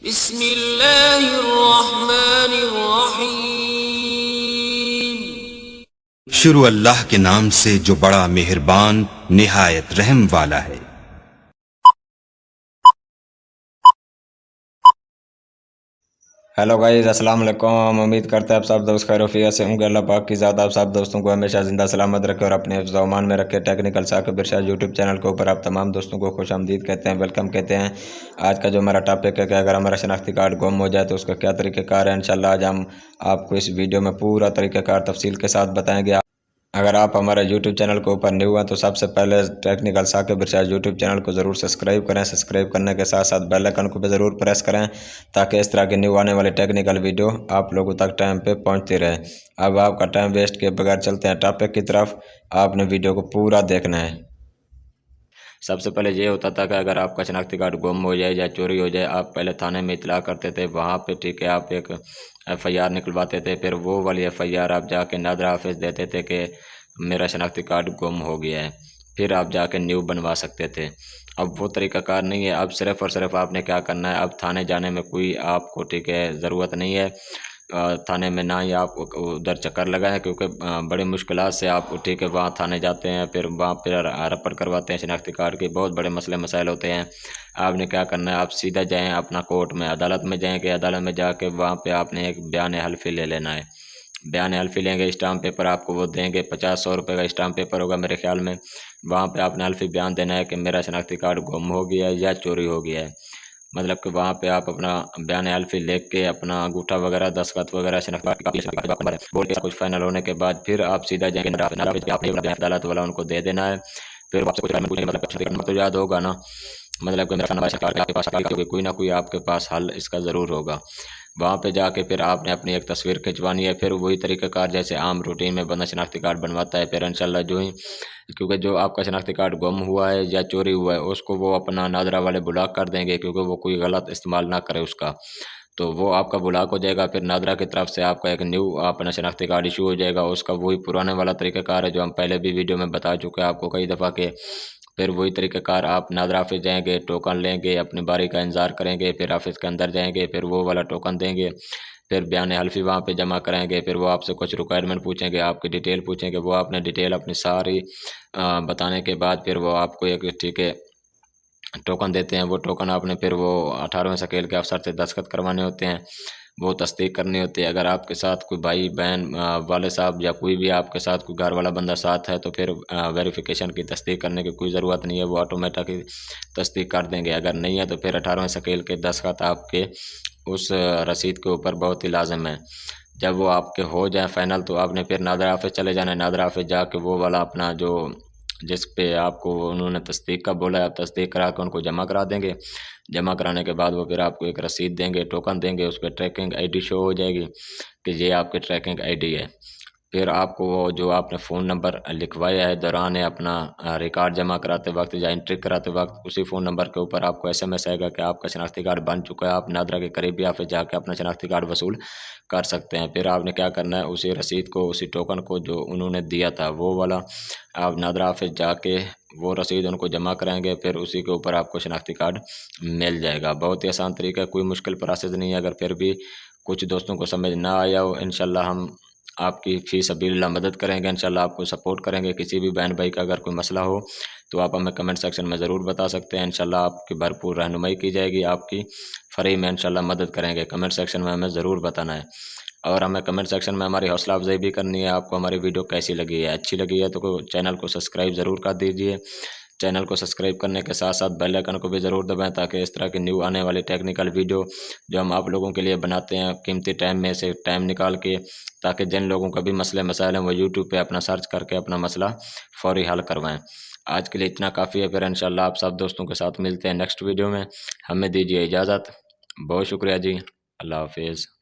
बिस्मिल्लाहिर्रहमानिर्रहीम। शुरू अल्लाह के नाम से जो बड़ा मेहरबान निहायत रहम वाला है। हेलो गाइस, अस्सलाम वालेकुम। उम्मीद करते हैं आप सब दोस्त खैरियत से होंगे। अल्लाह पाक की ज़ात आप सब दोस्तों को हमेशा जिंदा सलामत रखे और अपने हिफ्ज़ व अमान में रखे। टेक्निकल साकिब इरशाद यूट्यूब चैनल के ऊपर आप तमाम दोस्तों को खुशामदीद कहते हैं, वेलकम कहते हैं। आज का जो हमारा टॉपिक है कि अगर हमारा शनाख्ती कार्ड गुम हो जाए तो उसका क्या तरीक़ाकार है। इंशाल्लाह आज हम आपको इस वीडियो में पूरा तरीक़ाकार तफसील के साथ बताएँगे। अगर आप हमारे YouTube चैनल के ऊपर न्यू हैं तो सबसे पहले टेक्निकल साकिब इरशाद YouTube चैनल को ज़रूर सब्सक्राइब करें। सब्सक्राइब करने के साथ साथ बेल आइकन को भी ज़रूर प्रेस करें ताकि इस तरह की न्यू आने वाली टेक्निकल वीडियो आप लोगों तक टाइम पे पहुंचती रहे। अब आपका टाइम वेस्ट किए बगैर चलते हैं टॉपिक की तरफ। आपने वीडियो को पूरा देखना है। सबसे पहले ये होता था कि अगर आपका शनाख्ती कार्ड गुम हो जाए या चोरी हो जाए, आप पहले थाने में इतला करते थे, वहाँ पे ठीक है आप एक FIR निकलवाते थे। फिर वो वाली FIR आप जाके नादर ऑफिस देते थे कि मेरा शनाख्ती कार्ड गुम हो गया है, फिर आप जाके न्यू बनवा सकते थे। अब वो तरीक़ाकार नहीं है। अब सिर्फ़ और सिर्फ आपने क्या करना है, अब थाने जाने में कोई आपको ठीक है ज़रूरत नहीं है। थाने में ना ही आप उधर चक्कर लगाएं, क्योंकि बड़ी मुश्किलात से आप ठीक है वहाँ थाने जाते हैं, फिर वहाँ पर रपट करवाते हैं शनाख्ती कार्ड के। बहुत बड़े मसले मसाइल होते हैं। आपने क्या करना है, आप सीधा जाएं अपना कोर्ट में, अदालत में जाएंगे। अदालत में जाके वहाँ पे आपने एक बयान हल्फी ले लेना है। बयान हल्फी लेंगे, स्टाम्प पेपर आपको वो देंगे, 50-100 रुपये का स्टाम्प पेपर होगा मेरे ख्याल में। वहाँ पे आपने हल्फी बयान देना है कि मेरा शनाख्ती कार्ड गुम हो गया है या चोरी हो गया है। मतलब कि वहाँ पे आप अपना बयान हल्फी लिख के अपना अंगूठा वगैरह दस्तखत वगैरह बोल के कुछ फाइनल होने के बाद फिर आप सीधा जाएंगे अदालत वाला उनको दे देना है। फिर आपसे कुछ मतलब तो याद होगा ना, मतलब कि मेरा आपके पास कोई ना कोई आपके पास हल इसका ज़रूर होगा। वहाँ पे जाके फिर आपने अपनी एक तस्वीर खिंचवानी है। फिर वही तरीक़ाकार जैसे आम रूटीन में बंदा शनाख्ती कार्ड बनवाता है। फिर इंशाल्लाह जो ही, क्योंकि जो आपका शनाख्ती कार्ड गुम हुआ है या चोरी हुआ है उसको वो अपना नादरा वाले ब्लॉक कर देंगे, क्योंकि वो कोई गलत इस्तेमाल ना करे उसका, तो वो आपका ब्लॉक हो जाएगा। फिर नादरा की तरफ से आपका एक न्यू अपना शनाख्ती कार्ड इशू हो जाएगा। उसका वही पुराने वाला तरीक़ाकार है जो हम पहले भी वीडियो में बता चुके हैं आपको कई दफ़ा के। फिर वही तरीक़ाकार आप नादरा ऑफिस जाएंगे, टोकन लेंगे, अपनी बारी का इंतज़ार करेंगे, फिर ऑफिस के अंदर जाएंगे, फिर वो वाला टोकन देंगे, फिर बयान हल्फी वहाँ पे जमा कराएंगे। फिर वो आपसे कुछ रिक्वायरमेंट पूछेंगे, आपकी डिटेल पूछेंगे। वो आपने डिटेल अपनी सारी बताने के बाद फिर वो आपको एक ठीक है टोकन देते हैं। वो टोकन आपने फिर वो 18वें शकील के अफसर से दस्तखत करवाने होते हैं, वो तस्दीक करनी होती है। अगर आपके साथ कोई भाई बहन वाले साहब या कोई भी आपके साथ कोई घर वाला बंदा साथ है तो फिर वेरिफिकेशन की तस्दीक करने की कोई ज़रूरत नहीं है, वो ऑटोमेटिक ही तस्दीक कर देंगे। अगर नहीं है तो फिर 18वें शकील के दस्तखत आपके उस रसीद के ऊपर बहुत ही लाजिम है। जब वो आपके हो जाए फ़ाइनल तो आपने फिर नादरा ऑफिस चले जाना है। नादरा ऑफिस जाके वो वाला अपना जो जिस पे आपको उन्होंने तस्दीक का बोला है, आप तस्दीक करा के उनको जमा करा देंगे। जमा कराने के बाद वो फिर आपको एक रसीद देंगे, टोकन देंगे, उस पर ट्रैकिंग ID शो हो जाएगी कि ये आपकी ट्रैकिंग ID है। फिर आपको वो जो आपने फ़ोन नंबर लिखवाया है दौरान अपना रिकॉर्ड जमा कराते वक्त या एंट्री कराते वक्त, उसी फ़ोन नंबर के ऊपर आपको SMS आएगा कि आपका शनाख्ती कार्ड बन चुका है। आप नादरा के करीबी ऑफिस जाके अपना शनाख्ती कार्ड वसूल कर सकते हैं। फिर आपने क्या करना है, उसी रसीद को, उसी टोकन को जो उन्होंने दिया था वो वाला आप नादरा ऑफिस जाके वो रसीद उनको जमा कराएंगे, फिर उसी के ऊपर आपको शनाख्ती कार्ड मिल जाएगा। बहुत ही आसान तरीका है, कोई मुश्किल प्रोसेस नहीं है। अगर फिर भी कुछ दोस्तों को समझ ना आया हो, इंशाल्लाह हम आपकी फ़ी सबीलिल्लाह मदद करेंगे, इंशाल्लाह आपको सपोर्ट करेंगे। किसी भी बहन भाई का अगर कोई मसला हो तो आप हमें कमेंट सेक्शन में ज़रूर बता सकते हैं। इंशाल्लाह आपकी भरपूर रहनुमाई की जाएगी, आपकी फ्री में इंशाल्लाह मदद करेंगे। कमेंट सेक्शन में हमें ज़रूर बताना है और हमें कमेंट सेक्शन में हमारी हौसला अफजाई भी करनी है। आपको हमारी वीडियो कैसी लगी है, अच्छी लगी है तो चैनल को सब्सक्राइब ज़रूर कर दीजिए। चैनल को सब्सक्राइब करने के साथ साथ बेल आइकन को भी ज़रूर दबाएं ताकि इस तरह की न्यू आने वाली टेक्निकल वीडियो जो हम आप लोगों के लिए बनाते हैं कीमती टाइम में से टाइम निकाल के, ताकि जिन लोगों का भी मसले मसाइल हैं वो यूट्यूब पे अपना सर्च करके अपना मसला फौरी हल करवाएं। आज के लिए इतना काफ़ी है। फिर इंशाल्लाह आप सब दोस्तों के साथ मिलते हैं नेक्स्ट वीडियो में। हमें दीजिए इजाज़त। बहुत शुक्रिया जी, अल्लाह हाफिज़।